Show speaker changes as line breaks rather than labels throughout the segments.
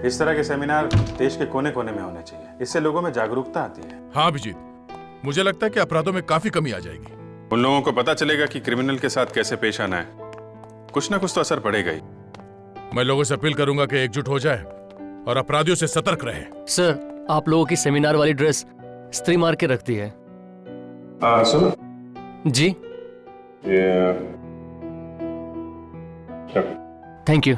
इस तरह के सेमिनार देश के कोने कोने में होने चाहिए। इससे लोगों में जागरूकता आती है।
हाँ अभिजीत, मुझे लगता है कि अपराधों में काफी कमी आ जाएगी।
उन लोगों को पता चलेगा कि क्रिमिनल के साथ कैसे पेश आना है। कुछ ना कुछ तो असर पड़ेगा ही।
मैं लोगों से अपील करूंगा कि एकजुट हो जाए और अपराधियों से सतर्क रहे।
सर, आप लोगों की सेमिनार वाली ड्रेस स्त्री मार के रखती है।
सुनो
जी,
ये
थैंक यू।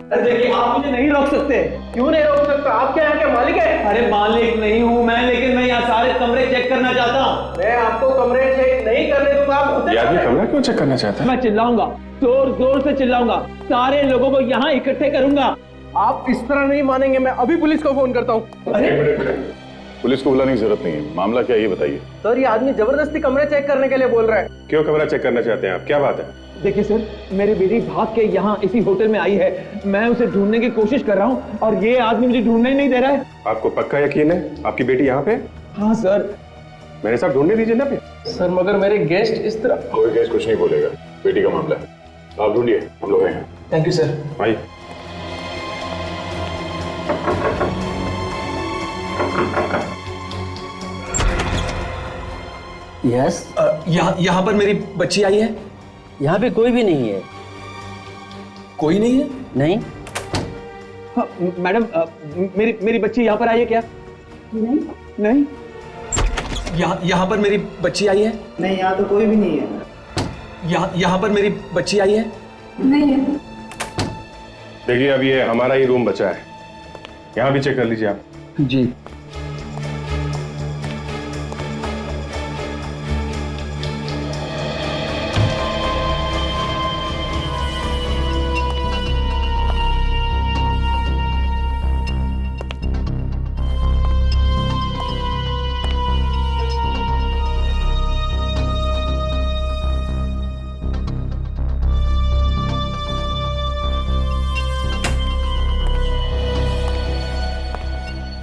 देखिए, आप मुझे नहीं रोक सकते। क्यों नहीं रोक सकता? आप क्या यहाँ के मालिक हैं? अरे मालिक नहीं हूँ मैं, लेकिन मैं यहाँ सारे कमरे चेक करना चाहता हूँ। मैं आपको कमरे चेक नहीं करने दूंगा। आप
ये आदमी कमरा क्यों चेक करना चाहता है?
मैं चिल्लाऊंगा, जोर जोर से चिल्लाऊंगा, सारे लोगों को यहाँ इकट्ठे करूंगा। आप इस तरह नहीं मानेंगे। मैं अभी पुलिस को फोन करता हूँ। अरे
पुलिस को बुलाने की जरूरत नहीं है। मामला क्या है ये बताइए।
सर, ये आदमी जबरदस्ती कमरे चेक करने के लिए बोल रहा है।
क्यों कमरा चेक करना चाहते हैं आप? क्या बात है?
देखिए सर, मेरी बेटी भाग के यहाँ इसी होटल में आई है। मैं उसे ढूंढने की कोशिश कर रहा हूँ और ये आदमी मुझे ढूंढने ही नहीं दे रहा है।
आपको पक्का यकीन है आपकी बेटी यहाँ पे?
हाँ सर।
मेरे साथ ढूंढने दीजिए ना पे।
सर मगर मेरे गेस्ट इस तरह।
कोई केस कुछ नहीं बोलेगा, बेटी का मामला है। आप ढूंढिए, हम लोग हैं।
Thank you sir.
आइए।
यस,
यहाँ पर मेरी बच्ची आई है।
यहाँ पे कोई भी नहीं है।
कोई नहीं है?
नहीं।
हाँ, मैडम, मेरी बच्ची यहाँ पर आई है क्या? नहीं नहीं। यहाँ पर मेरी बच्ची आई है?
नहीं, यहाँ तो कोई भी नहीं है।
यहाँ पर मेरी बच्ची आई है?
नहीं है।
देखिए अब ये हमारा ही रूम बचा है, यहाँ भी चेक कर लीजिए आप।
जी।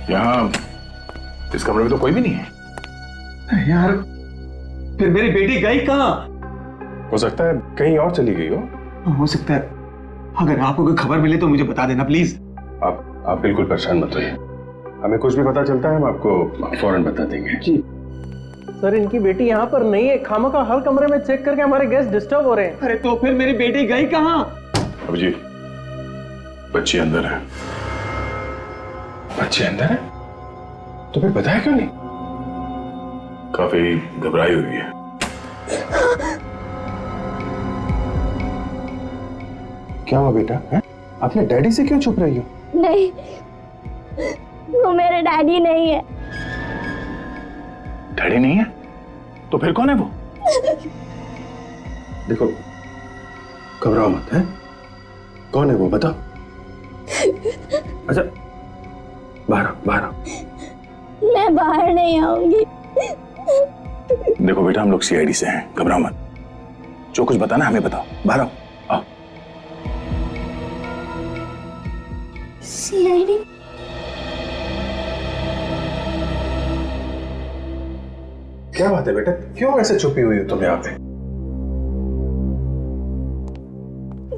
यहाँ इस कमरे में तो कोई भी नहीं है।
यार, फिर मेरी बेटी गई कहाँ?
हो सकता है कहीं और चली गई हो।
हो सकता है। अगर आपको कोई खबर मिले तो मुझे बता देना प्लीज।
आप बिल्कुल परेशान मत होइए, हमें कुछ भी पता चलता है हम आपको फौरन बता देंगे।
जी सर, इनकी बेटी यहाँ पर नहीं है। खामखा हर कमरे में चेक करके हमारे गेस्ट डिस्टर्ब हो रहे हैं। अरे तो फिर मेरी बेटी गई कहाँ?
अभिजीत, बच्ची अंदर है।
बच्चे अंदर है? तो फिर बताया क्यों नहीं?
काफी घबराई हुई है।
क्या हुआ बेटा है? अपने डैडी से क्यों छुप रही हो?
नहीं, वो मेरे डैडी नहीं है।
डैडी नहीं है? तो फिर कौन है वो?
देखो, घबराओ मत। है कौन है वो बताओ। अच्छा, बाहर।
मैं बाहर नहीं आऊंगी।
देखो बेटा, हम लोग सीआईडी से हैं, घबराओ मत। जो कुछ बताना हमें बताओ, बाहर आओ। आओ।
सीआईडी?
क्या बात है बेटा, क्यों ऐसे छुपी हुई हो तुम यहाँ पे?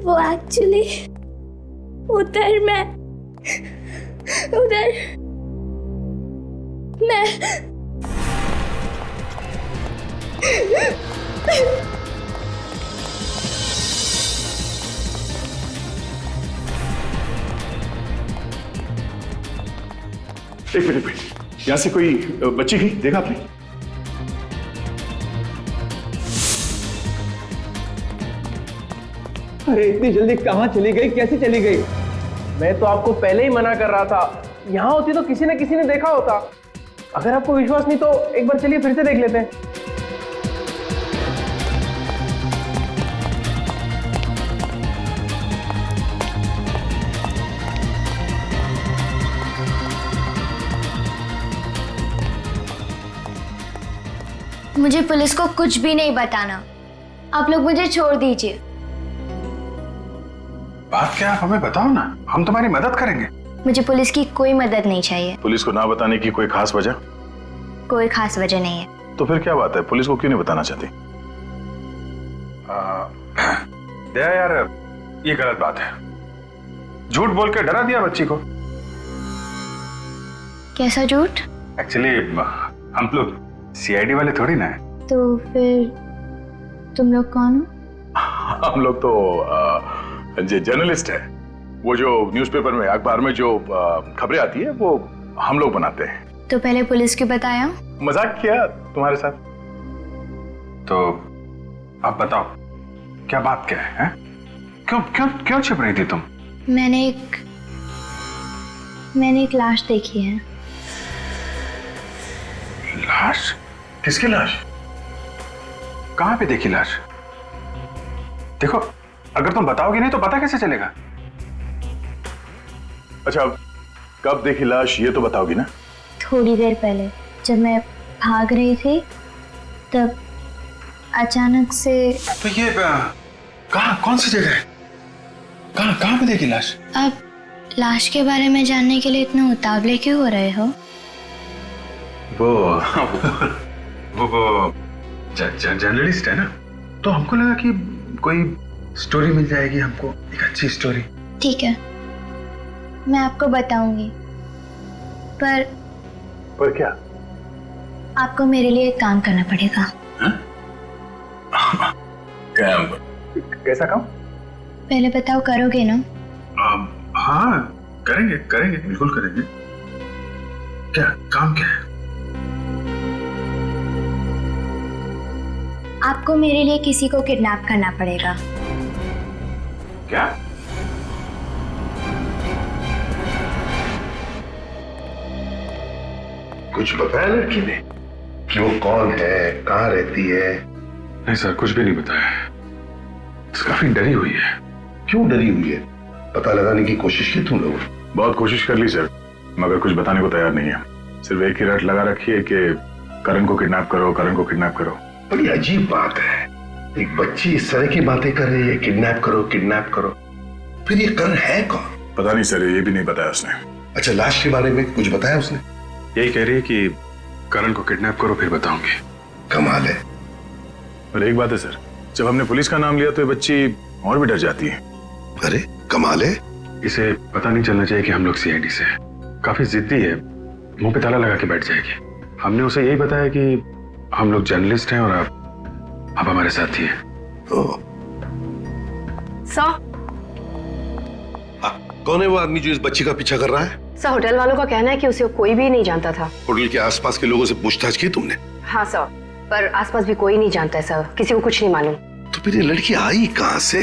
वो एक्चुअली उधर मैं
एक मिनट, यहाँ से कोई बच्ची गई, देखा आपने?
अरे इतनी जल्दी कहाँ चली गई, कैसे चली गई? मैं तो आपको पहले ही मना कर रहा था। यहाँ होती तो किसी न किसी ने देखा होता। अगर आपको विश्वास नहीं तो एक बार चलिए फिर से देख लेते हैं।
मुझे पुलिस को कुछ भी नहीं बताना। आप लोग मुझे छोड़ दीजिए।
बात क्या है हमें बताओ ना, हम तुम्हारी मदद करेंगे।
मुझे पुलिस की कोई मदद नहीं चाहिए।
पुलिस को ना बताने की कोई खास वजह?
कोई खास वजह नहीं है।
तो फिर क्या बात है, पुलिस को क्यों नहीं बताना चाहती?
दया यार, ये गलत बात है। झूठ बोल के डरा दिया बच्ची को।
कैसा झूठ?
एक्चुअली हम लोग सीआईडी वाले थोड़ी ना है।
तो फिर तुम लोग कौन हो?
हम लोग तो जर्नलिस्ट है। वो जो न्यूज़पेपर में, अखबार में जो खबरें आती है वो हम लोग बनाते हैं।
तो पहले पुलिस क्यों बताया?
मजाक किया तुम्हारे साथ।
तो आप बताओ क्या बात क्या है, हैं? क्यों क्यों क्यों छिप रही थी तुम?
मैंने एक लाश देखी है।
लाश? किसकी लाश? कहां पे देखी लाश? देखो, अगर तुम बताओगे नहीं तो पता कैसे चलेगा?
अच्छा, कब देखी लाश ये तो बताओगी ना?
थोड़ी देर पहले जब मैं भाग रही थी तब अचानक से।
तो ये कहाँ, कौन सी जगह है? कहाँ पे देखी लाश?
अब लाश के बारे में जानने के लिए इतना उतावले क्यों हो रहे हो?
वो जर्नलिस्ट है ना, तो हमको लगा कि कोई स्टोरी मिल जाएगी हमको, एक अच्छी स्टोरी।
ठीक है, मैं आपको बताऊंगी, पर
क्या?
आपको मेरे लिए एक काम करना पड़ेगा।
कैसा काम?
पहले बताओ, करोगे ना?
हाँ, करेंगे करेंगे, बिल्कुल करेंगे। क्या काम क्या है?
आपको मेरे लिए किसी को किडनैप करना पड़ेगा।
क्या?
कुछ बताया लड़की ने कि वो कौन है, कहाँ रहती है?
नहीं सर, कुछ भी नहीं बताया। काफी डरी हुई है।
क्यों डरी हुई है? पता लगाने की कोशिश की तुम लोगों?
बहुत कोशिश कर ली सर, मगर कुछ बताने को तैयार नहीं है। सिर्फ एक ही रट लगा रखी है कि करण को किडनैप करो, करण को किडनैप करो।
बड़ी अजीब बात है, एक बच्ची इस तरह की बातें कर रही है, किडनैप करो किडनैप करो। फिर ये करण है कौन?
पता नहीं सर, ये भी नहीं बताया उसने।
अच्छा, लाश के बारे में कुछ बताया उसने?
यही कह रही है कि करण को किडनैप करो फिर बताऊंगी।
कमाल है।
और एक बात है सर, जब हमने पुलिस का नाम लिया तो ये बच्ची और भी डर जाती है।
अरे कमाल है।
इसे पता नहीं चलना चाहिए कि हम लोग सीआईडी से हैं। काफी जिद्दी है, मुंह पे ताला लगा के बैठ जाएगी। हमने उसे यही बताया कि हम लोग जर्नलिस्ट हैं और आप हमारे साथी हैं।
सर,
कौन है वो आदमी जो इस बच्ची का पीछा कर रहा है?
सर होटल वालों का कहना है कि उसे कोई भी नहीं जानता था।
होटल के आसपास के लोगों से पूछताछ की तुमने?
हाँ सर, पर आसपास भी कोई नहीं जानता है सर, किसी को कुछ नहीं मालूम।
तो फिर ये लड़की आई कहाँ से,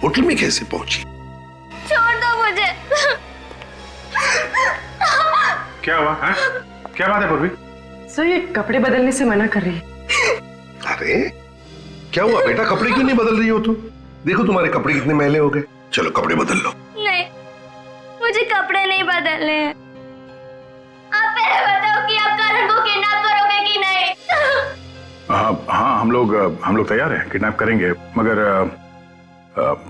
होटल में कैसे पहुंची?
छोड़ दो मुझे।
क्या हुआ है? क्या बात है पूर्वी?
सर ये कपड़े बदलने से मना कर रही है।
अरे क्या हुआ बेटा, कपड़े क्यों नहीं बदल रही हो तुम? देखो तुम्हारे कपड़े कितने मैले हो गए। चलो कपड़े बदल लो।
नहीं, मुझे कपड़े नहीं बदलने हैं। आप पहले बताओ कि आप करण को किडनैप करोगे कि नहीं?
हाँ, हम लोग तैयार हैं, किडनैप करेंगे, मगर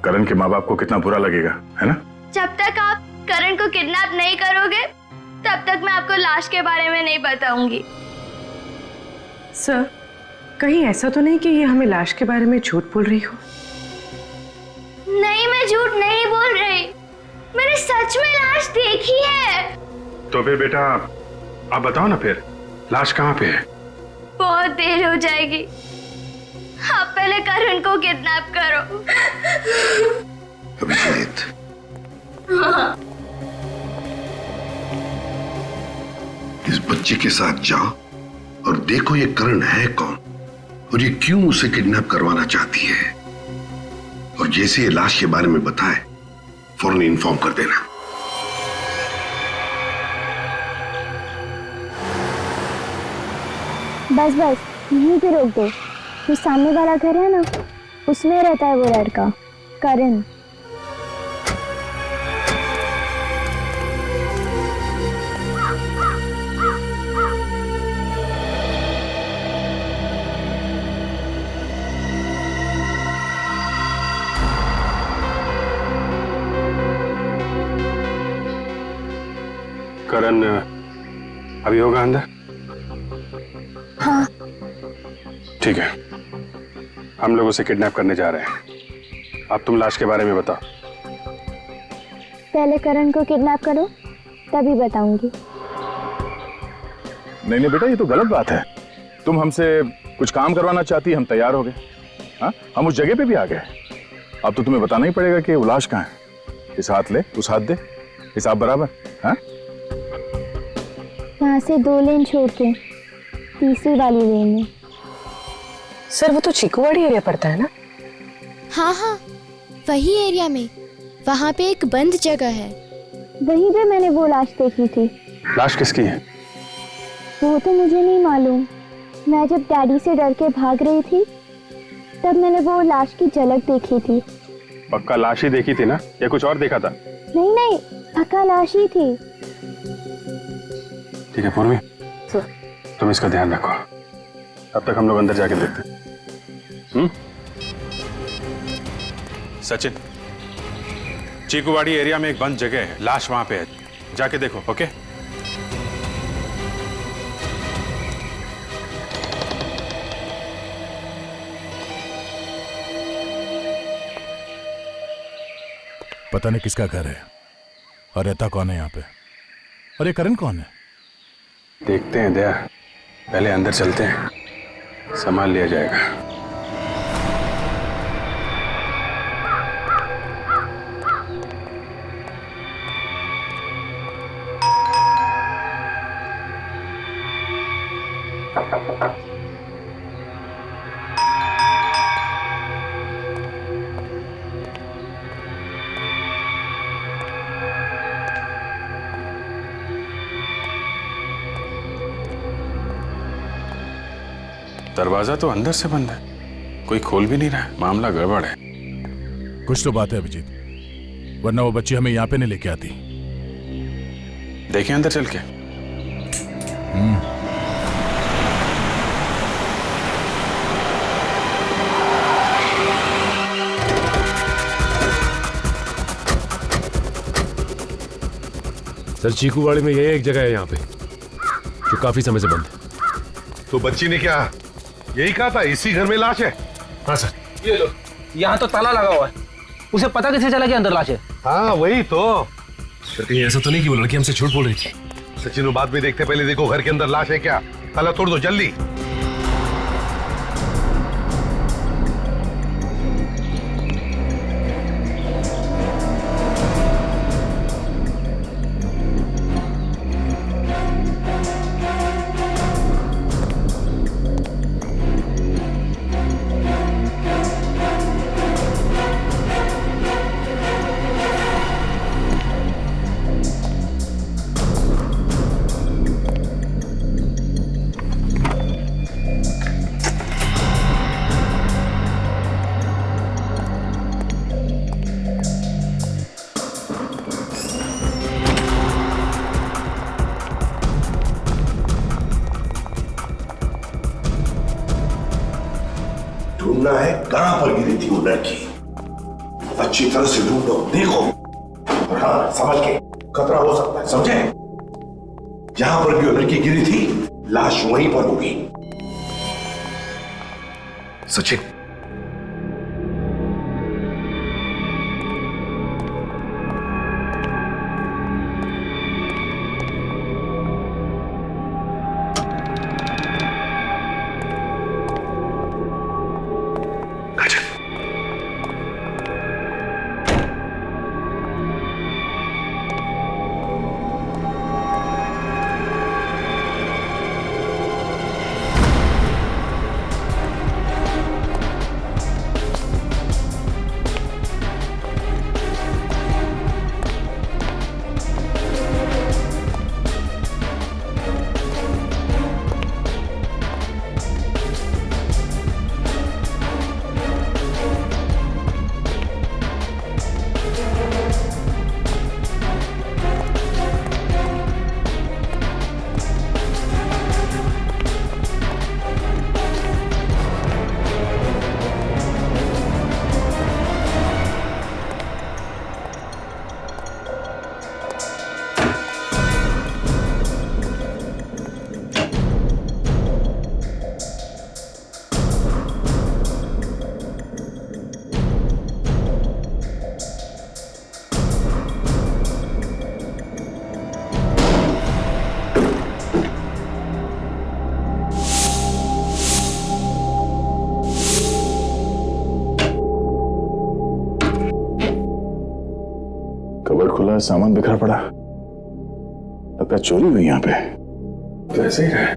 करण के माँ बाप को कितना बुरा लगेगा, है ना?
जब तक आप करण को किडनैप नहीं करोगे तब तक मैं आपको लाश के बारे में नहीं बताऊंगी।
सर, कहीं ऐसा तो नहीं कि ये हमें लाश के बारे में झूठ बोल रही हो?
नहीं, मैं झूठ नहीं बोल रही, मैंने सच में लाश देखी है।
तो फिर बेटा आप बताओ ना, फिर लाश कहाँ पे है?
बहुत देर हो जाएगी, आप पहले करण को किडनैप करो।
अभिजीत, इस बच्चे के साथ जाओ और देखो ये करण है कौन और ये क्यों उसे किडनैप करवाना चाहती है, और जैसे ये लाश के बारे में बताए फौरन इन्फॉर्म कर देना।
बस बस यहीं पे रोक दो। जो सामने वाला घर है ना, उसमें रहता है वो लड़का करण।
करण अभी होगा अंदर?
हाँ।
ठीक है, हम लोग उसे किडनैप करने जा रहे हैं। अब तुम लाश के बारे में बताओ।
पहले करण को किडनैप करो, तभी बताऊंगी।
नहीं नहीं बेटा, ये तो गलत बात है। तुम हमसे कुछ काम करवाना चाहती, हम तैयार हो गए। हाँ, हम उस जगह पे भी आ गए। अब तो तुम्हें बताना ही पड़ेगा कि उलाश कहाँ है। इस हाथ ले, उस हाथ दे, हिसाब बराबर। हाँ,
यहाँ से 2 लेन छोड़ के तीसरी वाली लेन में।
सर वो तो चीकूवाड़ी एरिया पड़ता है ना?
हाँ हाँ, वही एरिया में, वहाँ पे एक बंद जगह है।
वहीं पे मैंने वो लाश देखी थी।
लाश किसकी है?
वो तो मुझे नहीं मालूम। मैं जब डैडी से डर के भाग रही थी तब मैंने वो लाश की झलक देखी थी।
पक्का लाश ही देखी थी ना, या कुछ और देखा था?
नहीं नहीं, पक्का लाश ही थी।
ठीक है पूर्वी, तुम इसका ध्यान रखो। अब तक हम लोग अंदर जाके देखते हैं। सचिन, चीकूवाड़ी एरिया में एक बंद जगह है, लाश वहां पे है, जाके देखो। ओके?
पता नहीं किसका घर है और रहता कौन है यहाँ पे, और ये करण कौन है?
देखते हैं दया, पहले अंदर चलते हैं, संभाल लिया जाएगा। दरवाजा तो अंदर से बंद है, कोई खोल भी नहीं रहा है। मामला गड़बड़ है।
कुछ तो बात है अभिजीत, वरना वो बच्ची हमें यहाँ पे नहीं लेके आती।
देखें अंदर चल के।
सर चीकूवाड़ी में यही एक जगह है यहाँ पे जो काफी समय से बंद है।
तो बच्ची ने क्या यही कहा था, इसी घर में लाश है?
हाँ सर।
ये लो, यहाँ तो ताला लगा हुआ है। उसे पता कैसे चला कि अंदर लाश है?
हाँ वही तो।
कहीं ऐसा तो नहीं कि वो लड़की हमसे झूठ बोल रही थी?
सचिन, वो बाद में देखते, पहले देखो घर के अंदर लाश है क्या। ताला तोड़ दो जल्दी।
ढूंढना है कहां पर गिरी थी वो लड़की, अच्छी तरह से ढूंढो, देखो, और हाँ संभल के, खतरा हो सकता है, समझे? जहां पर भी वो लड़की गिरी थी लाश वहीं पर होगी। सचिन,
खुला सामान बिखरा पड़ा, लगता है चोरी हुई यहाँ पे।
तो ऐसे ही रहा।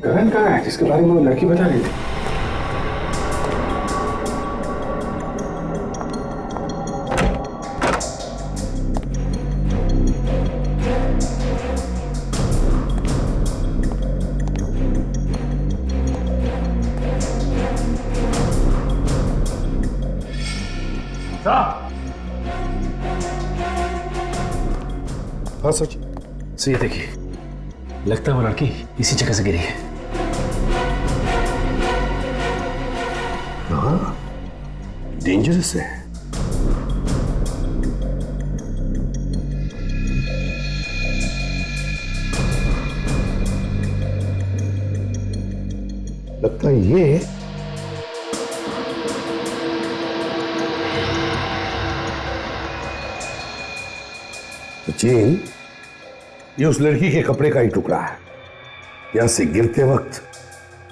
करण कहाँ है जिसके बारे में वो लड़की बता रही थी?
हाँ सच।
ये देखिए, लगता है वो लड़की इसी जगह से गिरी है।
हाँ, डेंजरस है। लगता है ये सचिन, ये उस लड़की के कपड़े का ही टुकड़ा है। यहां से गिरते वक्त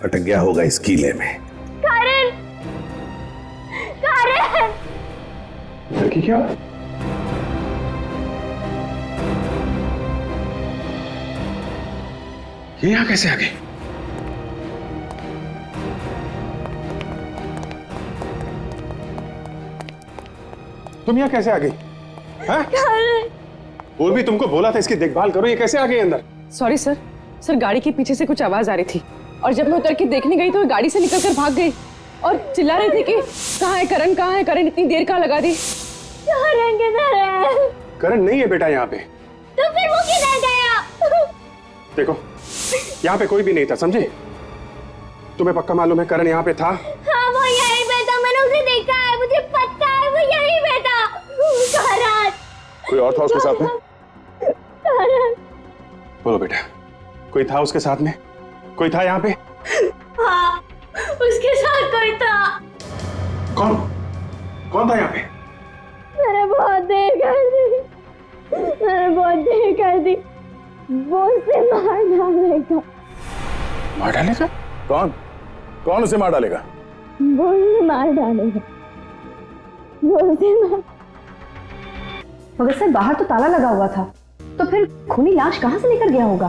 अटक गया होगा इस कीले में।
करण! करण!
लड़की क्या? ये यहाँ कैसे आ गई? तुम यहाँ कैसे आ गई? हाँ? और भी तुमको बोला था इसकी देखभाल करो, ये कैसे आ गई अंदर?
सॉरी सर, गाड़ी के पीछे से कुछ आवाज आ रही थी और जब मैं उतर के देखने गई तो वो गाड़ी से निकलकर भाग गई और चिल्ला रही थी कि कहाँ है करण, कहाँ है करण, इतनी देर कहाँ लगा दी।
करण किधर है?
करण नहीं है बेटा यहाँ पे।
तो फिर वो किधर गया?
देखो, यहाँ पे कोई भी नहीं था, समझे? तुम्हें पक्का मालूम है करण यहाँ पे था?
हाँ, वो यहीं पे था, मैंने उसे देखा है, मुझे पता है वो यहीं पे था। करण!
कोई और था उसके साथ में?
करण!
बोलो बेटा, कोई था उसके साथ में? कोई था यहाँ पे?
हाँ, उसके साथ कोई था।
कौन? कौन था यहाँ पे?
मैंने बहुत देर कर दी, मैंने बहुत देर कर दी। वो उसे मार डालेगा।
मार डालेगा?
कौन? कौन उसे मार डालेगा?
वो उसे मार डालेगा। वो उसे मार।
मगर सर, बाहर तो ताला लगा हुआ था, तो फिर खूनी लाश कहाँ से लेकर गया होगा?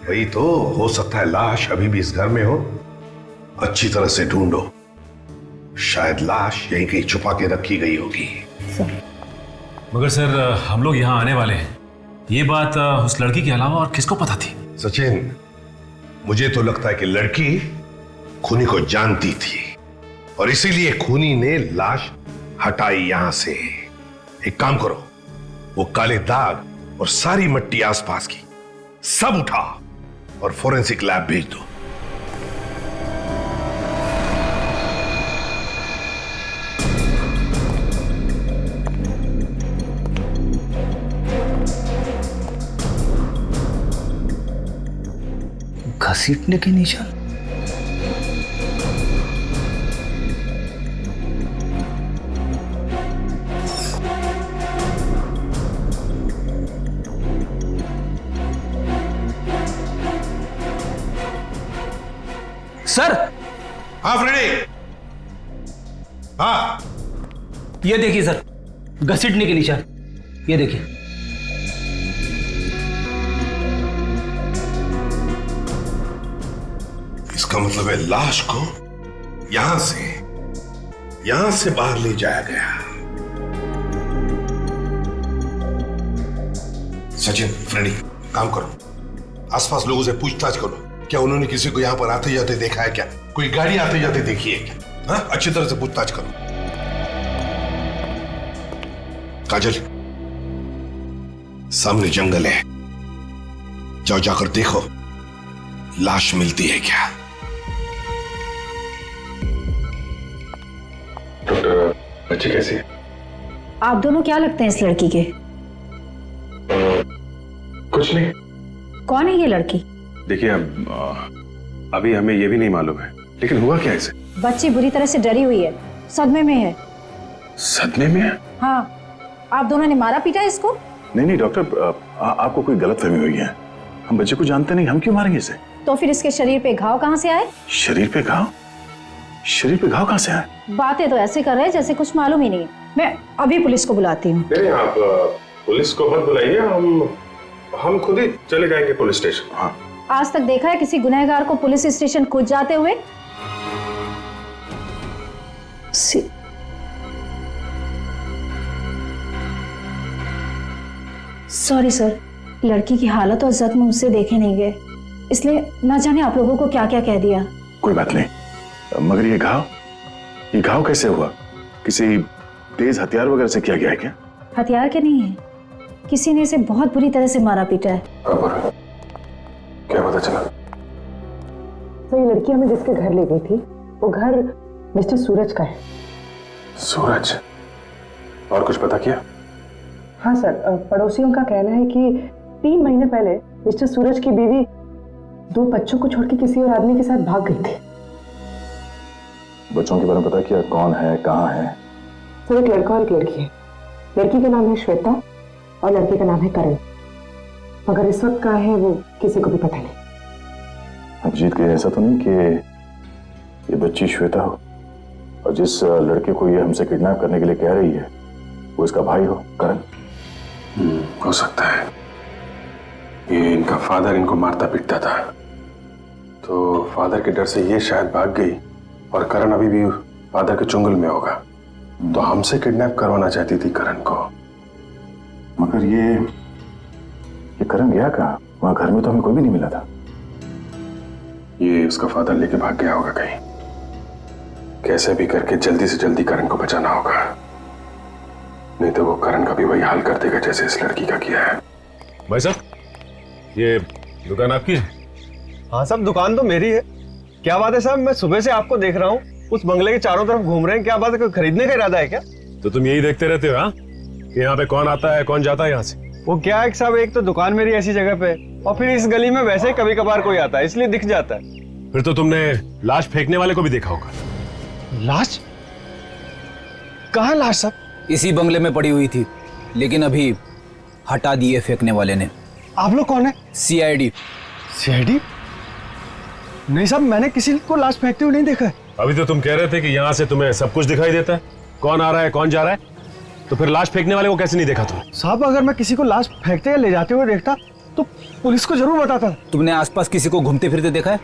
वही तो, हो सकता है लाश अभी भी इस घर में हो। अच्छी तरह से ढूंढो, शायद लाश यहीं कहीं छुपा के रखी गई होगी।
मगर सर, हम लोग यहाँ आने वाले हैं, ये बात उस लड़की के अलावा और किसको पता थी?
सचिन, मुझे तो लगता है कि लड़की खूनी को जानती थी और इसीलिए खूनी ने लाश हटाई यहां से। एक काम करो, वो काले दाग और सारी मिट्टी आसपास की सब उठा और फोरेंसिक लैब भेज दो।
घसीटने के निशान?
सर!
हाँ फ्रेडी। हाँ,
ये देखिए सर, घसीटने के निशान, ये देखिए।
इसका मतलब है लाश को यहां से बाहर ले जाया गया। सचिन, फ्रेडी, काम करो, आसपास लोगों से पूछताछ करो। क्या उन्होंने किसी को यहां पर आते जाते देखा है? क्या कोई गाड़ी आते जाते देखी है क्या? हाँ, अच्छी तरह से पूछताछ करो। काजल, सामने जंगल है, जाओ, जाकर देखो लाश मिलती है क्या।
डॉक्टर, बच्ची कैसी है?
आप दोनों क्या लगते हैं इस लड़की के?
कुछ नहीं।
कौन है ये लड़की?
देखिए, अभी हमें ये भी नहीं मालूम है, लेकिन हुआ क्या इसे?
बच्ची बुरी तरह से डरी हुई है, सदमे में है।
सदमे में है?
हाँ, आप दोनों ने मारा पीटा इसको?
नहीं डॉक्टर, आपको कोई गलतफहमी हुई है। हम बच्चे को जानते नहीं, हम क्यों मारेंगे इसे?
तो फिर इसके शरीर पे घाव कहाँ से आए?
शरीर पे घाव? शरीर पे घाव कहां से आए?
बातें तो ऐसे कर रहे हैं जैसे कुछ मालूम ही नहीं है। मैं अभी पुलिस को बुलाती हूँ।
नहीं आप पुलिस को मत बुलाइए, हम खुद ही चले जाएंगे पुलिस स्टेशन। हाँ।
आज तक देखा है किसी गुनहगार को पुलिस स्टेशन खुद जाते हुए? सॉरी सर, लड़की की हालत और जख्म मुझसे देखे नहीं गए, इसलिए ना जाने आप लोगों को क्या क्या कह दिया।
कोई बात नहीं, मगर ये घाव कैसे हुआ? किसी तेज हथियार वगैरह से किया गया है क्या?
हथियार के नहीं है, किसी ने इसे बहुत बुरी तरह से मारा पीटा है।
क्या पता चला?
तो ये लड़की हमें जिसके घर ले गई थी, वो घर मिस्टर सूरज का है।
सूरज? और कुछ पता किया?
हाँ सर, पड़ोसियों का कहना है कि 3 महीने पहले मिस्टर सूरज की बीवी 2 बच्चों को छोड़ के किसी और आदमी के साथ भाग गई थी।
बच्चों के बारे में पता किया? कौन है, कहाँ है?
सर एक लड़का और एक लड़की है। लड़की का नाम है श्वेता और लड़के का नाम है करण, मगर इस वक्त कहाँ है वो किसी को भी पता नहीं।
अभिजीत, के ऐसा तो नहीं कि ये बच्ची श्वेता हो और जिस लड़के को ये हमसे किडनैप करने के लिए कह रही है वो इसका भाई हो, करण?
हो सकता है। ये इनका फादर इनको मारता पीटता था, तो फादर के डर से ये शायद भाग गई और करण अभी भी फादर के चुंगल में होगा, तो हमसे किडनैप करवाना चाहती थी करण को।
मगर ये करण गया कहाँ? वहां घर में तो हमें कोई भी नहीं मिला था।
ये उसका फादर लेके भाग गया होगा कहीं। कैसे भी करके जल्दी से जल्दी करण को बचाना होगा, नहीं तो वो करण का भी वही हाल कर देगा जैसे इस लड़की का किया है।
भाई साहब, ये दुकान आपकी है?
हाँ साहब, दुकान तो मेरी है। क्या बात है साहब, मैं सुबह से आपको देख रहा हूँ, उस बंगले के चारों तरफ घूम रहे हैं। क्या बात है, कोई खरीदने का इरादा है क्या?
तो तुम यही देखते रहते हो हाँ, कि यहाँ पे कौन आता है कौन जाता है यहाँ से?
वो क्या है साहब, एक तो दुकान मेरी ऐसी जगह पे और फिर इस गली में वैसे ही कभी कभार कोई आता है, इसलिए दिख जाता है।
फिर तो तुमने लाश फेंकने वाले को भी देखा होगा।
लाश? कहाँ लाश साहब?
इसी बंगले में पड़ी हुई थी, लेकिन अभी हटा दिए फेंकने वाले ने।
आप लोग कौन है?
सीआईडी।
सीआईडी? नहीं साहब, मैंने किसी को लाश फेंकते हुए नहीं देखा है।
अभी तो तुम कह रहे थे कि यहाँ से तुम्हें सब कुछ दिखाई देता है, कौन आ रहा है कौन जा रहा है, तो फिर लाश फेंकने वाले को कैसे नहीं देखा तुम?
साहब, अगर मैं किसी को लाश फेंकते या ले जाते हुए देखता तो पुलिस को जरूर बताता।
तुमने आसपास किसी को घूमते फिरते देखा है?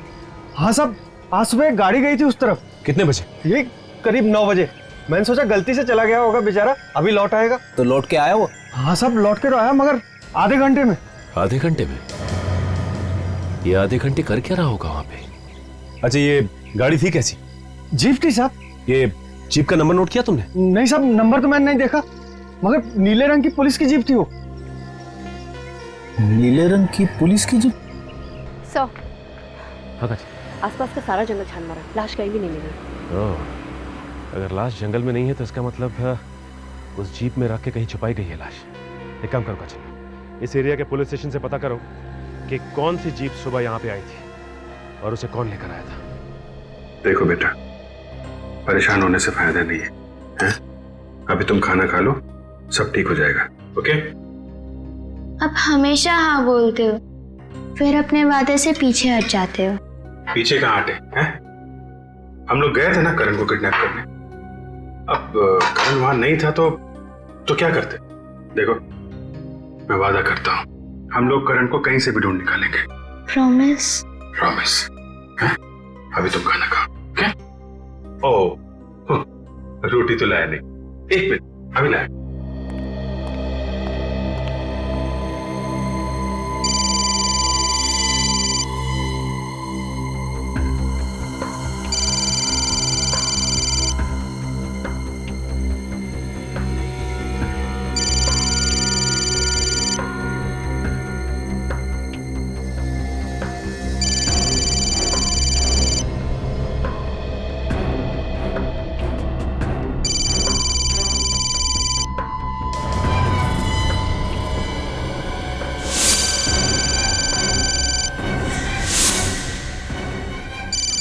हाँ साहब, आज सुबह एक गाड़ी गई थी उस तरफ।
कितने बजे?
ये करीब 9 बजे। मैंने सोचा गलती से चला गया होगा बेचारा, अभी लौट आएगा।
तो लौट के आया वो?
हाँ साहब, लौट के तो आया, मगर आधे घंटे में।
आधे घंटे में? ये आधे घंटे कर क्या रहा होगा वहां पे?
अच्छा, ये गाड़ी थी कैसी?
जीप थी साहब।
ये जीप का नंबर नोट किया तुमने?
नहीं साहब, नंबर तो मैंने नहीं देखा, मगर नीले रंग की पुलिस की जीप थी वो।
नीले रंग की पुलिस की जीप?
सर,
हाँ,
आसपास का सारा जंगल छान मारा, लाश कहीं भी नहीं मिली।
अगर लाश जंगल में नहीं है तो इसका मतलब उस जीप में रख के कहीं छुपाई गई है लाश। एक काम करो काजल, इस एरिया के पुलिस स्टेशन से पता करो कि कौन सी जीप सुबह यहाँ पे आई थी और उसे कौन लेकर आया था।
देखो बेटा, परेशान होने से फायदा नहीं है, हैं? अभी तुम खाना खा लो, सब ठीक हो जाएगा। ओके?
अब हमेशा हाँ बोलते हो, फिर अपने वादे से पीछे हट जाते हो।
पीछे कहाँ हटे हैं? हम लोग गए थे ना करण को किडनैप करने। अब करण वहां नहीं था तो क्या करते? देखो, मैं वादा करता हूँ, हम लोग करण को कहीं से भी ढूंढ निकालेंगे।
प्रॉमिस?
प्रॉमिस। अभी तुम खाना खाओ। ओके? ओह, रोटी तो लाया नहीं। एक मिनट, अभी लाया।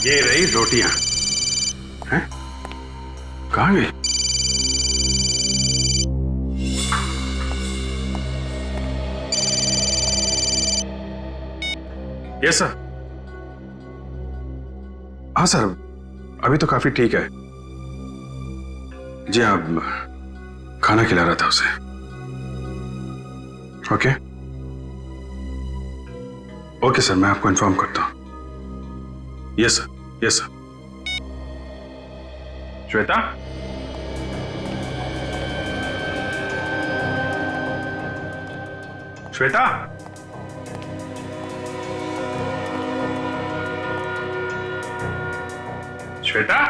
ये रही रोटियां। हैं? कहाँ गई? Yes sir. हाँ सर, अभी तो काफी ठीक है जी। आप खाना खिला रहा था उसे। ओके ओके सर, मैं आपको इन्फॉर्म करता हूं। Yes sir, yes sir. Shweta, Shweta, Shweta,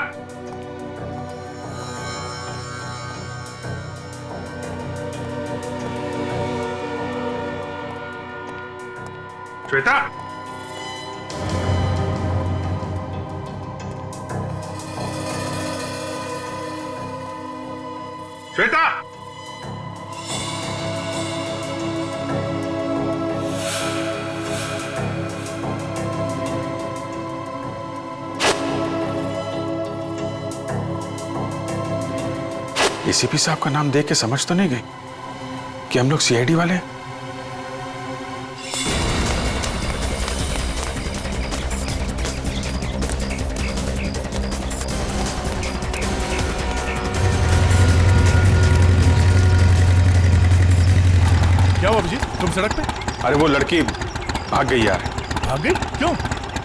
Shweta, Shweta, ACP साहब का नाम देख के समझ तो नहीं गई कि हम लोग सीआईडी वाले हैं?
क्या हुआ अभिजीत, तुम सड़क पे?
अरे वो लड़की भाग गई यार।
भाग गई? क्यों?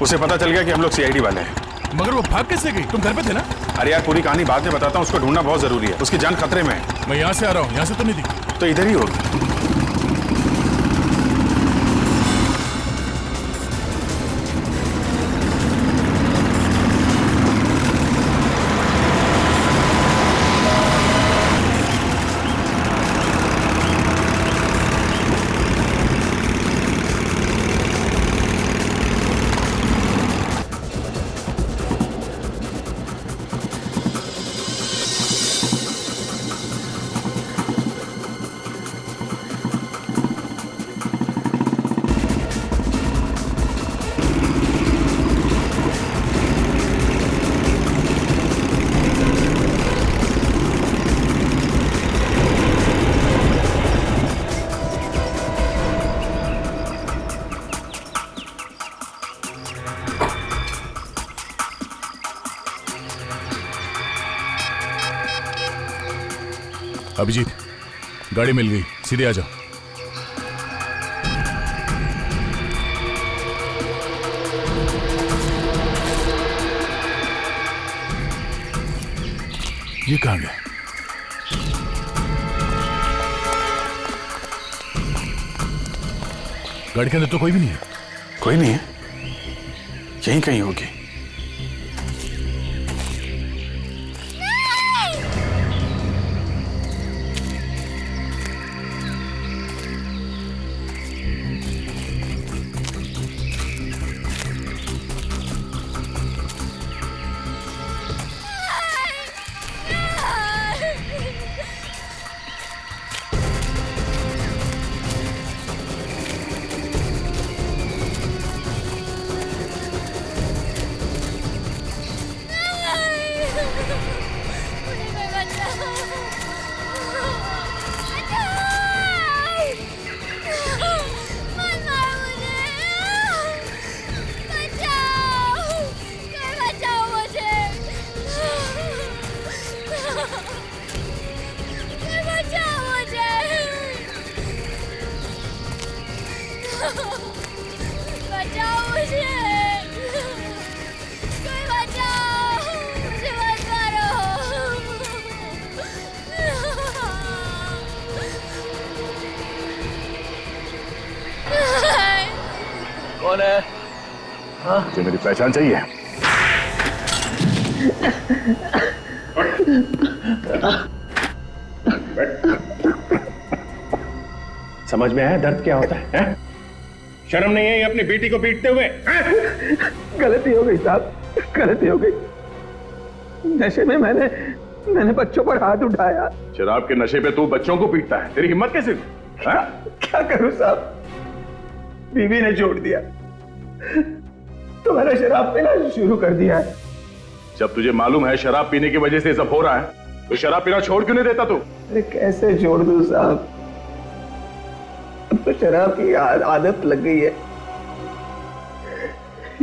उसे पता चल गया कि हम लोग सीआईडी वाले हैं।
मगर वो भाग कैसे गई? तुम घर पे थे ना?
अरे यार पूरी कहानी बाद में बताता हूँ, उसको ढूंढना बहुत जरूरी है, उसकी जान खतरे में है।
मैं यहाँ से आ रहा हूँ, यहाँ से तो नहीं दिखी।
तो इधर ही होगी।
अभिजीत, गाड़ी मिल गई, सीधे आ जाओ। ये कहाँ गए? गाड़ी के अंदर तो कोई भी नहीं है।
कोई नहीं है, यहीं कहीं होगी।
कौन है? हाँ?
मुझे मेरी पहचान चाहिए।
समझ में आया दर्द क्या होता है? शर्म नहीं है ये अपनी बेटी को पीटते हुए?
गलती हो गई साहब, गलती हो गई। नशे में मैंने बच्चों पर हाथ उठाया।
शराब के नशे पे तू बच्चों को पीटता है? तेरी हिम्मत कैसे?
क्या करूं साहब, बीवी ने छोड़ दिया तो मैंने शराब पीना शुरू कर दिया है।
जब तुझे मालूम है शराब पीने की वजह से सब हो रहा है तो शराब पीना छोड़ क्यों नहीं देता तू?
अरे कैसे छोड़ दूं साहब, अब तो शराब की आदत लग गई है।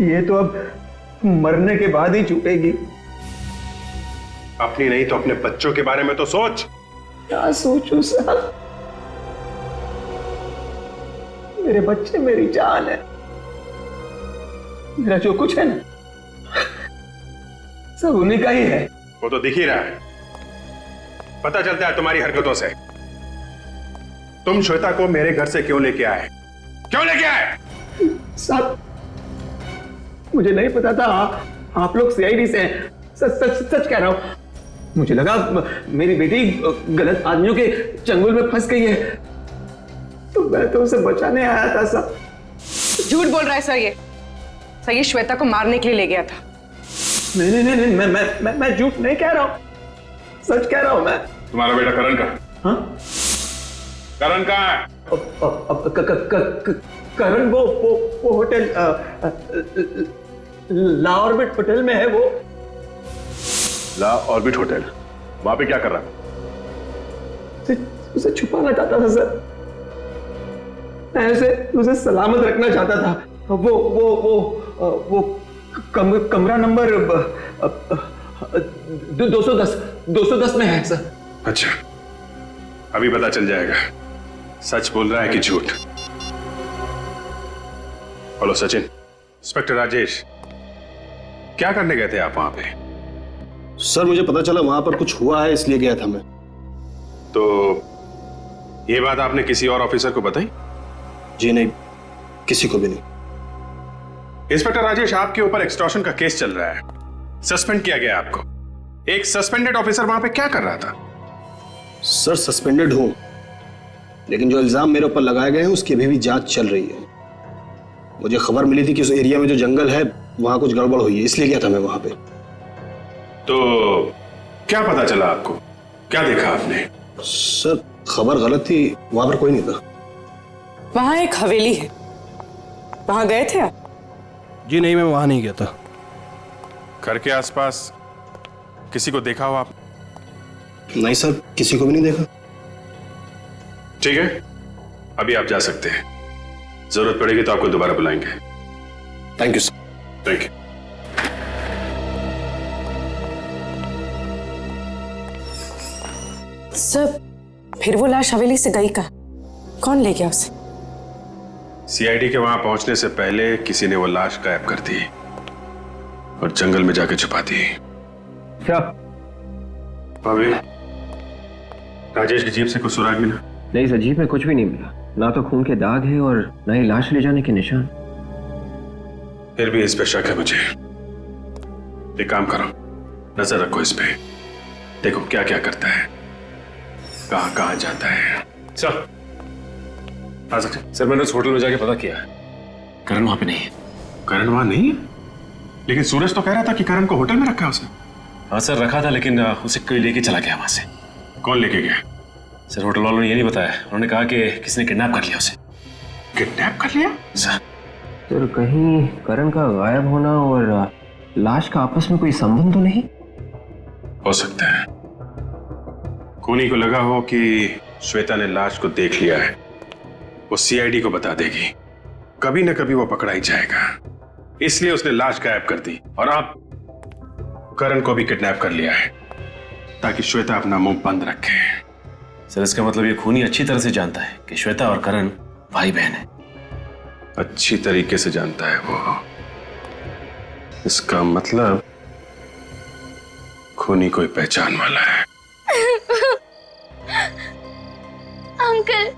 ये तो अब मरने के बाद ही छूटेगी।
अपनी नहीं तो अपने बच्चों के बारे में तो सोच।
क्या सोचूं साहब, मेरे बच्चे मेरी जान है। मेरा जो कुछ है ना सब उन्हीं का ही है।
वो तो दिख ही रहा है, पता चलता है तुम्हारी हरकतों से। तुम श्वेता को मेरे घर से क्यों लेके आए? क्यों लेके आए?
साहब मुझे नहीं पता था आप लोग सीआईडी से हैं। सच कह रहा हूं, मुझे लगा मेरी बेटी गलत आदमियों के चंगुल में फंस गई है, तो मैं तो उसे बचाने आया था साहब।
झूठ बोल रहा है सर ये श्वेता को मारने के लिए ले गया था।
नहीं, मैं झूठ नहीं कह रहा हूं, सच कह रहा हूं मैं।
तुम्हारा बेटा करण कहाँ?
हाँ?
करण कहाँ है?
करण वो होटल ला ऑर्बिट होटल में है। वो
ला ऑर्बिट होटल, वहां पे क्या कर रहा है?
उसे छुपाना चाहता था सर, मैं उसे सलामत रखना चाहता था। वो कमरा नंबर 210 में है सर।
अच्छा, अभी पता चल जाएगा सच बोल रहा है कि झूठ। हेलो सचिन, इंस्पेक्टर राजेश, क्या करने गए थे आप वहां पे?
सर मुझे पता चला वहां पर कुछ हुआ है, इसलिए गया था मैं।
तो ये बात आपने किसी और ऑफिसर को बताई?
जी नहीं, किसी को भी नहीं।
इंस्पेक्टर राजेश, आपके ऊपर एक्सटॉर्शन का केस चल रहा है, सस्पेंड किया गया आपको। एक सस्पेंडेड ऑफिसर वहां पे क्या कर रहा था?
सर सस्पेंडेड हूं, लेकिन जो इल्जाम मेरे ऊपर लगाए गए हैं उसकी अभी भी जांच चल रही है। मुझे खबर मिली थी कि उस एरिया में जो जंगल है वहां कुछ गड़बड़ हुई है, इसलिए गया था मैं वहां पे।
तो क्या पता चला आपको? क्या देखा आपने?
सर खबर गलत थी, वहां पर कोई नहीं था।
वहां एक हवेली है, वहां गए थे आप?
जी नहीं, मैं वहां नहीं गया था।
घर के आसपास किसी को देखा हो आप?
नहीं सर, किसी को भी नहीं देखा।
ठीक है, अभी आप जा सकते हैं, जरूरत पड़ेगी तो आपको दोबारा बुलाएंगे।
Thank you sir.
Thank you.
Sir फिर वो लाश हवेली से गई कहाँ? कौन ले गया उसे?
सीआईडी के वहां पहुंचने से पहले किसी ने वो लाश गायब कर दी और जंगल में जाके छुपा दी।
क्या
भाभी, राजेश की जीप से कुछ सुराग मिला?
नहीं सर, जीप में कुछ भी नहीं मिला, ना तो खून के दाग है और ना ही लाश ले जाने के निशान।
फिर भी इस पे शक है मुझे। एक काम करो, नजर रखो इस पे, देखो क्या क्या करता है, कहां कहां जाता है। सर आ सकते?
सर मैंने उस होटल में जाके पता किया है, करण वहां पे नहीं है।
करण वहां नहीं है? लेकिन सूरज तो कह रहा था कि करण को होटल में रखा है उसने।
हाँ सर रखा था, लेकिन उसे कोई लेके चला गया वहां से।
कौन लेके गया?
सर होटल वालों ने ये नहीं बताया, उन्होंने कहा कि किसी ने किडनैप कर लिया उसे।
किडनैप कर लिया?
सर
तो कहीं करण का गायब होना और लाश का आपस में कोई संबंध तो नहीं?
हो सकता है खूनी को लगा हो कि श्वेता ने लाश को देख लिया है, वो सीआईडी को बता देगी, कभी न कभी वो पकड़ा ही जाएगा, इसलिए उसने लाश गायब कर दी और अब करण को भी किडनैप कर लिया है ताकि श्वेता अपना मुंह बंद रखे।
सर इसका मतलब ये खूनी अच्छी तरह से जानता है कि श्वेता और करण भाई बहन है।
अच्छी तरीके से जानता है वो, इसका मतलब खूनी कोई पहचान वाला है।
अंकल,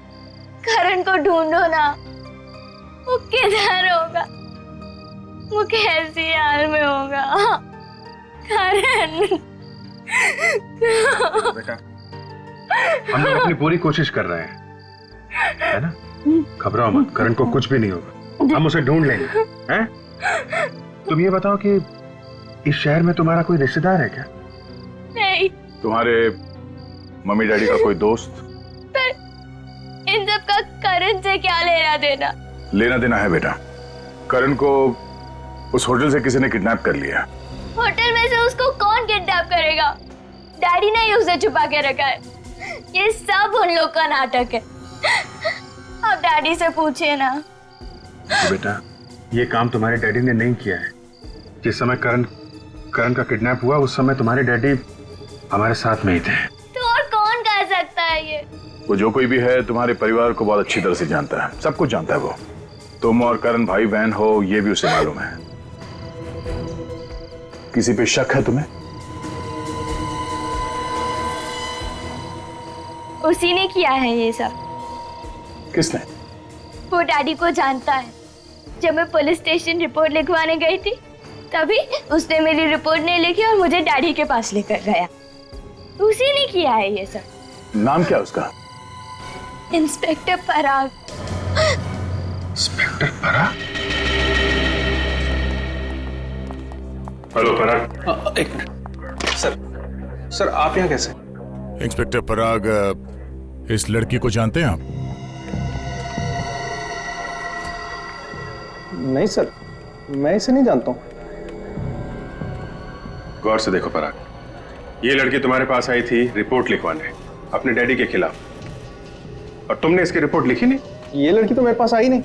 करण को ढूंढो ना, वो किधर होगा, वो कैसी हाल में होगा। करण
बेटा, हम लोग अपनी पूरी कोशिश कर रहे हैं, है ना? घबराओ मत, करण को कुछ भी नहीं होगा, हम उसे ढूंढ लेंगे, हैं? तुम ये बताओ कि इस शहर में तुम्हारा कोई रिश्तेदार है क्या?
नहीं।
तुम्हारे मम्मी डैडी का कोई दोस्त?
पर इन सब का करण से क्या लेना देना?
लेना देना है बेटा, करण को उस होटल से किसी ने किडनैप कर लिया।
होटल में से उसको कौन किडनैप करेगा? डैडी ने ही उसे छुपा के रखा है। ये सब उन लोग का नाटक है, आप डैडी से पूछिए ना।
तो बेटा, ये काम तुम्हारे डैडी ने नहीं किया है। जिस समय करण का किडनैप हुआ उस समय तुम्हारे डैडी हमारे साथ में ही थे।
तो और कौन कर सकता है ये?
वो जो कोई भी है तुम्हारे परिवार को बहुत अच्छी तरह से जानता है, सब कुछ जानता है वो। तुम और करण भाई बहन हो ये भी उसे मालूम है। किसी पे शक है तुम्हें?
उसी ने किया है ये सब।
किसने?
वो डैडी को जानता है। जब मैं पुलिस स्टेशन रिपोर्ट लिखवाने गई थी तभी उसने मेरी रिपोर्ट नहीं लिखी और मुझे डैडी के पास लेकर गया। उसी ने किया है ये सब।
नाम क्या उसका?
इंस्पेक्टर पराग।
इंस्पेक्टर पराग? हेलो पराग।
एक मिनट सर आप यहाँ कैसे?
इंस्पेक्टर पराग, इस लड़की को जानते हैं आप?
नहीं सर, मैं इसे नहीं जानता हूँ।
गौर से देखो पराग, ये लड़की तुम्हारे पास आई थी रिपोर्ट लिखवाने अपने डैडी के खिलाफ, और तुमने इसकी रिपोर्ट लिखी नहीं।
ये लड़की तो मेरे पास आई नहीं।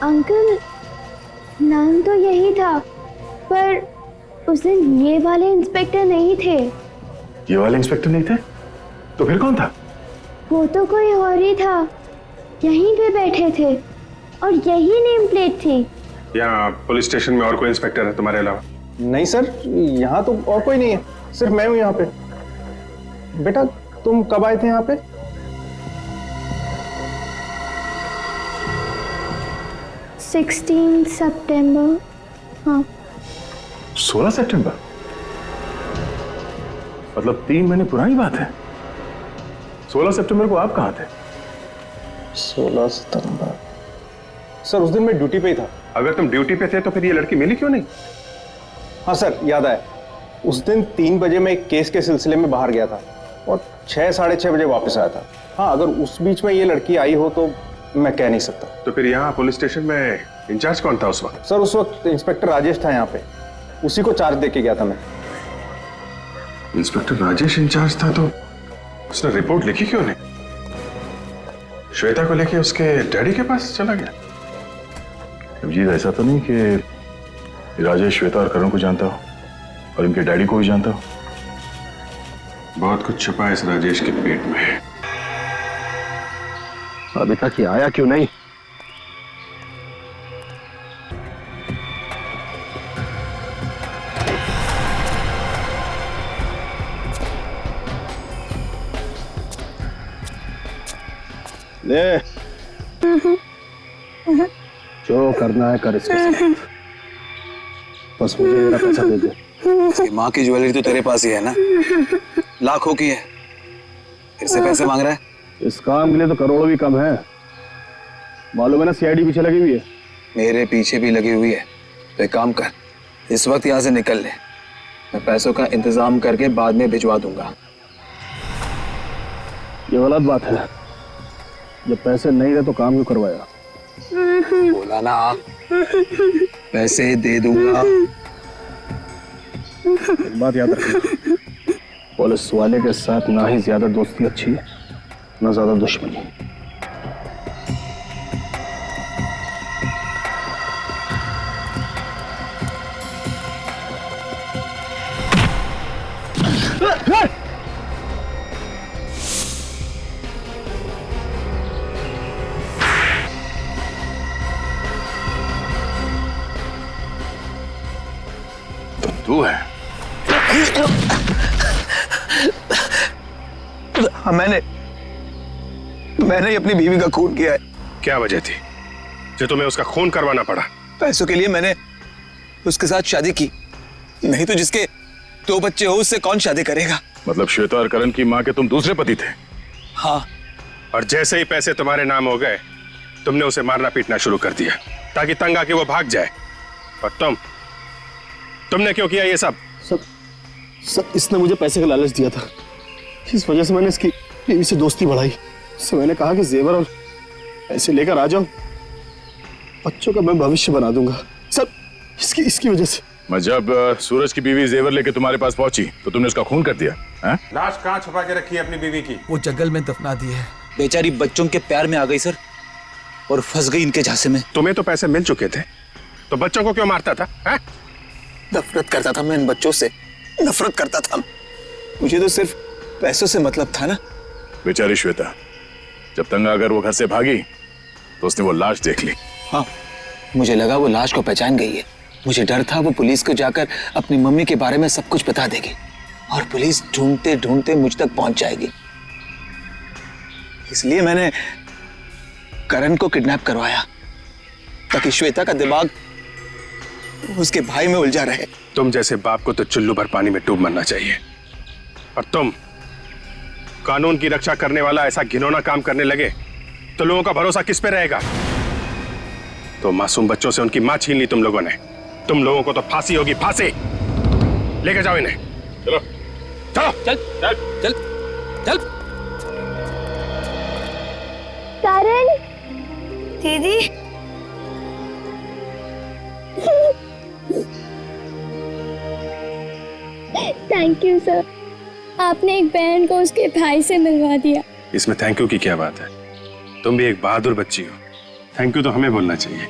अंकल, नाम तो यही था, पर उस दिन ये वाले इंस्पेक्टर नहीं थे।
ये वाले इंस्पेक्टर नहीं थे? तो फिर कौन था?
वो तो कोई और ही था। यहीं पे बैठे थे और यही नेम प्लेट थी।
यहाँ पुलिस स्टेशन में और कोई इंस्पेक्टर है तुम्हारे अलावा?
नहीं सर, यहाँ तो और कोई नहीं है, सिर्फ मैं हूँ यहाँ पे। बेटा तुम कब आए थे यहाँ पे?
16 सितंबर। हाँ
16 सितंबर? मतलब 3 महीने पुरानी बात है। 16 सितंबर को आप कहाँ थे?
16 सितंबर सर, उस दिन मैं ड्यूटी पे ही था।
अगर तुम ड्यूटी पे थे तो फिर ये लड़की मिली क्यों नहीं?
हाँ सर, याद आया। उस दिन 3 बजे मैं एक केस के सिलसिले में बाहर गया था और 6 साढ़े 6 बजे वापस आया था। हाँ, अगर उस बीच में ये लड़की आई हो तो मैं कह नहीं सकता।
तो फिर यहाँ पुलिस स्टेशन में इंचार्ज कौन था उस वक्त?
सर उस वक्त इंस्पेक्टर राजेश था यहाँ पे, उसी को चार्ज दे के गया था मैं।
इंस्पेक्टर राजेश इंचार्ज था तो उसने रिपोर्ट लिखी क्यों नहीं? श्वेता को लेके उसके डैडी के पास चला गया।
अभिजीत, ऐसा तो नहीं कि राजेश श्वेता और करण को जानता हो और इनके डैडी को भी जानता हो?
बहुत कुछ छुपा है इस राजेश के पेट में।
अभी तक ये आया क्यों नहीं? ले, जो करना है कर इसके साथ। बस मुझे मेरा पैसा दे दे।
माँ की ज्वेलरी तो तेरे पास ही है ना, लाखों की है, फिर से पैसे मांग रहा है?
इस काम के लिए तो करोड़ों भी कम है। मालूम है ना, सीआईडी पीछे लगी हुई है।
मेरे पीछे भी लगी हुई है। तो एक काम कर, इस वक्त यहाँ से निकल ले, मैं पैसों का इंतजाम करके बाद में भिजवा दूंगा।
ये गलत बात है, जब पैसे नहीं रहे तो काम क्यों करवाया?
बोला ना, पैसे दे दूंगा।
एक बात याद रखना, पुलिस वाले के साथ ना ही ज्यादा दोस्ती अच्छी है, ना ज्यादा दुश्मनी।
तू है?
हाँ, मैंने ही अपनी बीवी का खून किया है।
क्या वजह थी जो तुम्हें उसका खून करवाना पड़ा?
पैसों के लिए मैंने उसके साथ शादी की, नहीं तो जिसके 2 बच्चे हो उससे कौन शादी करेगा?
मतलब श्वेता और करण की माँ के तुम दूसरे पति थे?
हाँ।
और जैसे ही पैसे तुम्हारे नाम हो गए तुमने उसे मारना पीटना शुरू कर दिया ताकि तंग आके वो भाग जाए। और तुमने क्यों किया ये सब?
सब इसने मुझे पैसे का लालच दिया था, इस वजह से मैंने इसकी बीवी से दोस्ती बढ़ाई। इससे मैंने कहा कि जेवर और पैसे लेकर आ जाओ, बच्चों का मैं भविष्य बना दूंगा। सब इसकी वजह से।
मैं जब सूरज की बीवी जेवर लेके तुम्हारे पास पहुंची तो तुमने उसका खून कर दिया है?
लाश कहाँ छुपा के रखी है अपनी बीवी की?
वो जंगल में दफना दी है। बेचारी बच्चों के प्यार में आ गई सर, और फंस गई इनके झांसे में।
तुम्हें तो पैसे मिल चुके थे, तो बच्चों को क्यों मारता था?
नफरत करता था मैं इन बच्चों से, नफरत करता था। मुझे तो सिर्फ पैसों से मतलब था ना।
बेचारी श्वेता, जब तंगा अगर वो घर से भागी तो उसने वो लाश देख ली।
हाँ, मुझे लगा वो लाश को पहचान गई है। मुझे डर था वो पुलिस को जाकर अपनी मम्मी के बारे में सब कुछ बता देगी और पुलिस ढूंढते ढूंढते मुझ तक पहुंच जाएगी। इसलिए मैंने करण को किडनैप करवाया ताकि श्वेता का दिमाग उसके भाई में उलझा रहे।
तुम जैसे बाप को तो चुल्लू भर पानी में डूब मरना चाहिए, और तुम कानून की रक्षा करने वाला ऐसा घिनौना काम करने लगे तो लोगों का भरोसा किस पे रहेगा? तो मासूम बच्चों से उनकी मां छीन ली तुम लोगों ने। तुम लोगों को तो फांसी होगी, फांसी। लेके जाओ इन्हें। चलो चलो
चल चल चल चल।
करण
दीदी,
थैंक यू सर, आपने एक बहन को उसके भाई से मिलवा दिया।
इसमें थैंक यू की क्या बात है? तुम भी एक बहादुर बच्ची हो, थैंक यू तो हमें बोलना चाहिए।